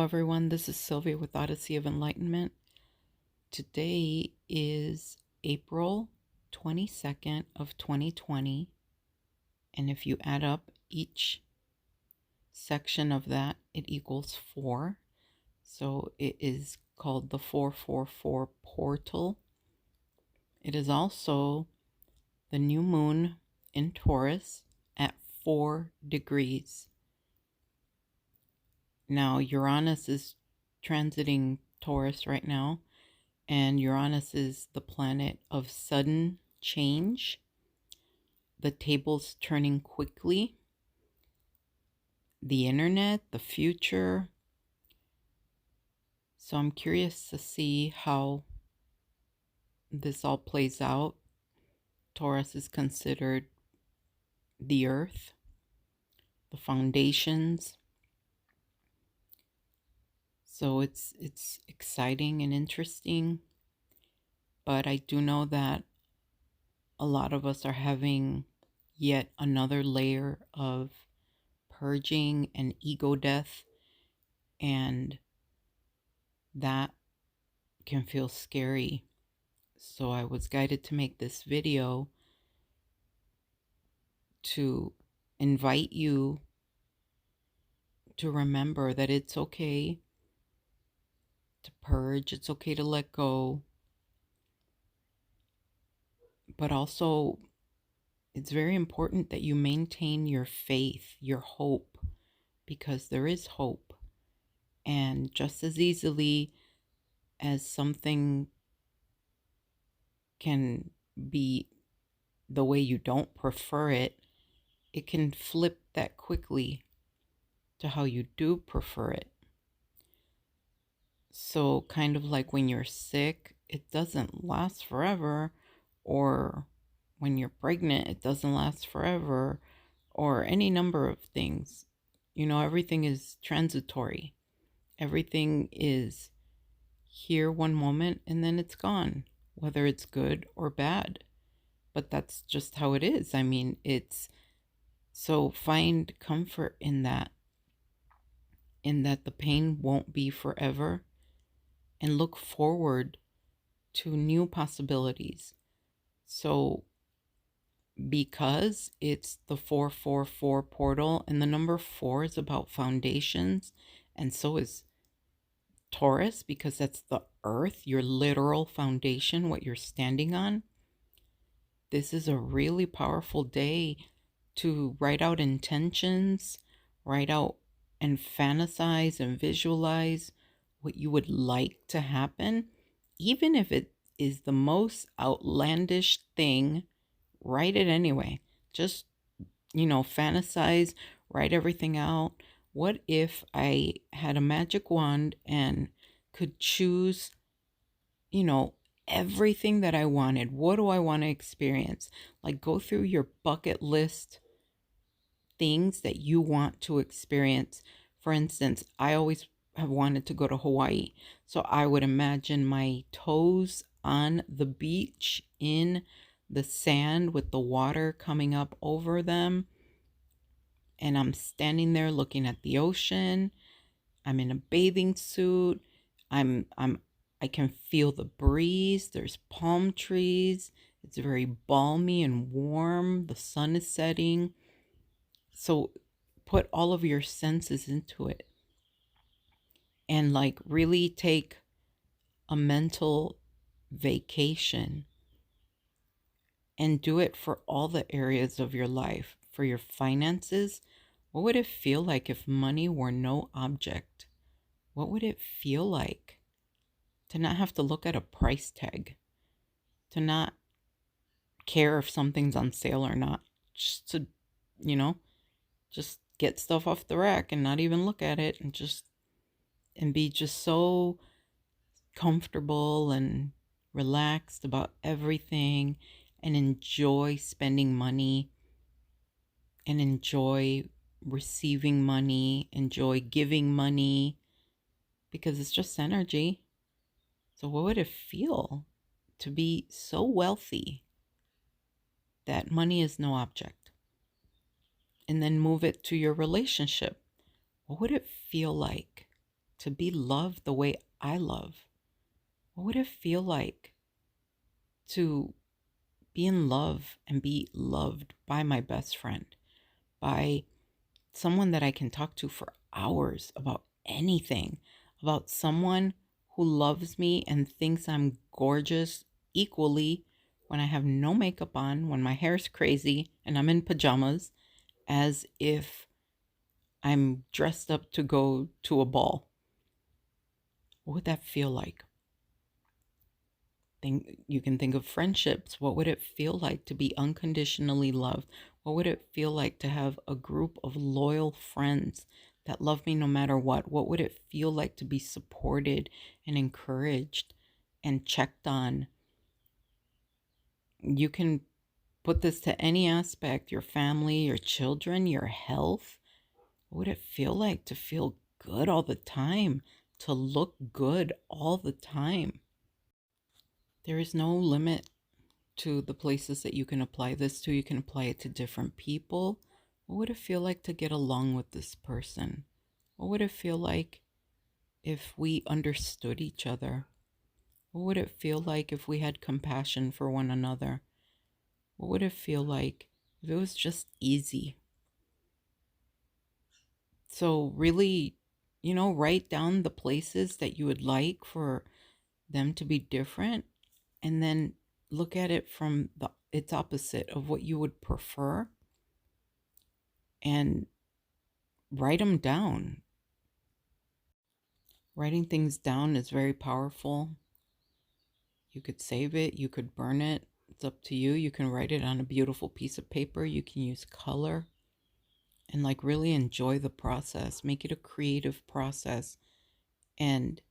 everyone. This is Sylvia with Odyssey of Enlightenment. Today is April 22nd of 2020, and if you add up each section of that, it equals 4. So it is called the 444 portal. It is also the new moon in Taurus at 4 degrees. Now, Uranus is transiting Taurus right now, and Uranus is the planet of sudden change, the tables turning quickly, the internet, the future. So I'm curious to see how this all plays out. Taurus is considered the earth, the foundations. So it's exciting and interesting, but I do know that a lot of us are having yet another layer of purging and ego death, and that can feel scary. So I was guided to make this video to invite you to remember that it's okay to purge, it's okay to let go, but also it's very important that you maintain your faith, your hope, because there is hope. And just as easily as something can be the way you don't prefer it, it can flip that quickly to how you do prefer it. So kind of like when you're sick, it doesn't last forever, or when you're pregnant, it doesn't last forever, or any number of things. Everything is transitory. Everything is here one moment and then it's gone, whether it's good or bad. But that's just how it is. I mean, so find comfort in that the pain won't be forever, and look forward to new possibilities. So because it's the 444 portal, and the number 4 is about foundations, and so is Taurus, because that's the earth, your literal foundation, what you're standing on. This is a really powerful day to write out intentions, write out and fantasize and visualize what you would like to happen. Even if it is the most outlandish thing, write it anyway. Just, fantasize, write everything out. What if I had a magic wand and could choose, everything that I wanted? What do I want to experience? Like, go through your bucket list things that you want to experience. For instance, I always have wanted to go to Hawaii. So I would imagine my toes on the beach in the sand with the water coming up over them. And I'm standing there looking at the ocean. I'm in a bathing suit. I can feel the breeze. There's palm trees. It's very balmy and warm. The sun is setting. So put all of your senses into it, and really take a mental vacation, and do it for all the areas of your life. For your finances, what would it feel like if money were no object? What would it feel like to not have to look at a price tag, to not care if something's on sale or not, just to, just get stuff off the rack and not even look at it, and be just so comfortable and relaxed about everything, and enjoy spending money, and enjoy receiving money, enjoy giving money, because it's just energy. So what would it feel to be so wealthy that money is no object? And then move it to your relationship. What would it feel like to be loved the way I love? What would it feel like to be in love and be loved by my best friend, by someone that I can talk to for hours about anything, about someone who loves me and thinks I'm gorgeous equally when I have no makeup on, when my hair's crazy and I'm in pajamas, as if I'm dressed up to go to a ball? What would that feel like? You can think of friendships. What would it feel like to be unconditionally loved? What would it feel like to have a group of loyal friends that love me no matter what? What would it feel like to be supported and encouraged and checked on? You can put this to any aspect: your family, your children, your health. What would it feel like to feel good all the time, to look good all the time? There is no limit to the places that you can apply this to. You can apply it to different people. What would it feel like to get along with this person? What would it feel like if we understood each other? What would it feel like if we had compassion for one another? What would it feel like if it was just easy? So really, write down the places that you would like for them to be different, and then look at it from its opposite of what you would prefer, and write them down. Writing things down is very powerful. You could save it, you could burn it. It's up to you. You can write it on a beautiful piece of paper. You can use color and really enjoy the process. Make it a creative process and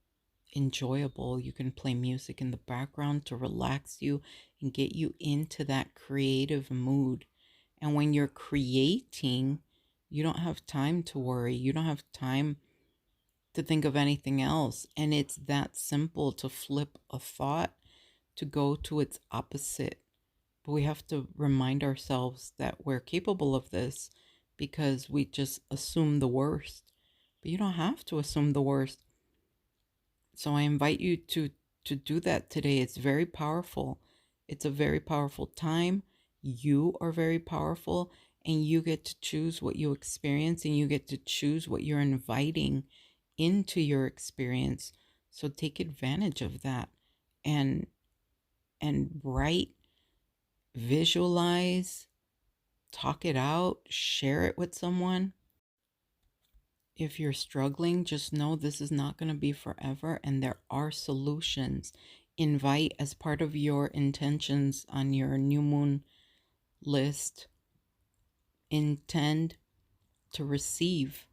enjoyable. You can play music in the background to relax you and get you into that creative mood. And when you're creating, you don't have time to worry. You don't have time to think of anything else. And it's that simple to flip a thought to go to its opposite. But we have to remind ourselves that we're capable of this, because we just assume the worst. But you don't have to assume the worst. So I invite you to do that today. It's very powerful. It's a very powerful time. You are very powerful, and you get to choose what you experience, and you get to choose what you're inviting into your experience. So take advantage of that, and write, visualize, talk it out, share it with someone. If you're struggling, just know this is not going to be forever, and there are solutions. Invite, as part of your intentions on your new moon list, intend to receive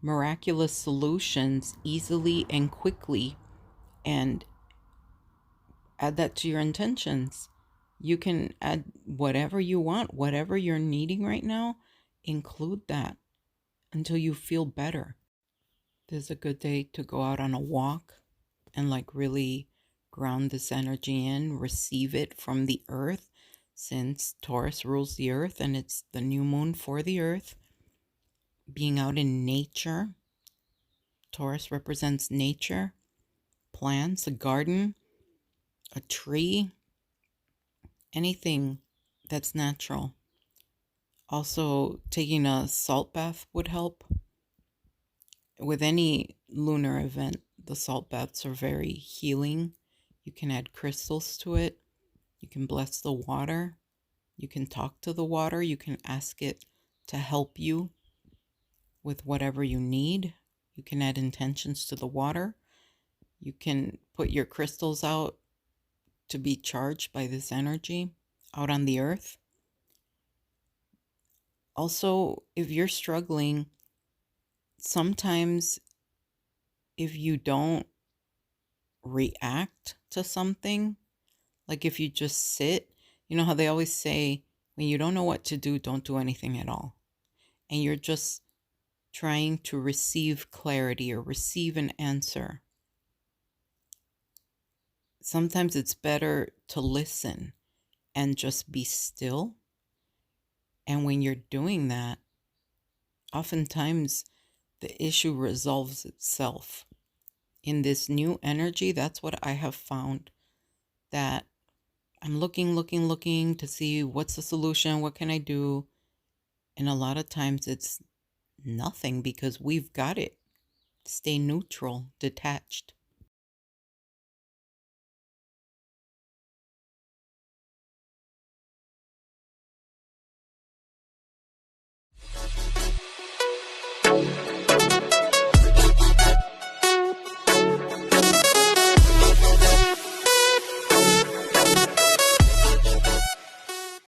miraculous solutions easily and quickly, and add that to your intentions. You can add whatever you want, whatever you're needing right now, include that until you feel better. This is a good day to go out on a walk and really ground this energy in, receive it from the earth, since Taurus rules the earth and it's the new moon for the earth. Being out in nature, Taurus represents nature, plants, a garden, a tree, anything that's natural. Also, taking a salt bath would help. With any lunar event, the salt baths are very healing. You can add crystals to it. You can bless the water. You can talk to the water. You can ask it to help you with whatever you need. You can add intentions to the water. You can put your crystals out to be charged by this energy out on the earth. Also, if you're struggling, sometimes if you don't react to something, like if you just sit, you know how they always say, when you don't know what to do, don't do anything at all. And you're just trying to receive clarity or receive an answer. Sometimes it's better to listen and just be still. And when you're doing that, oftentimes the issue resolves itself. in this new energy, that's what I have found, that I'm looking to see what's the solution, what can I do? And a lot of times it's nothing because we've got it. Stay neutral, detached.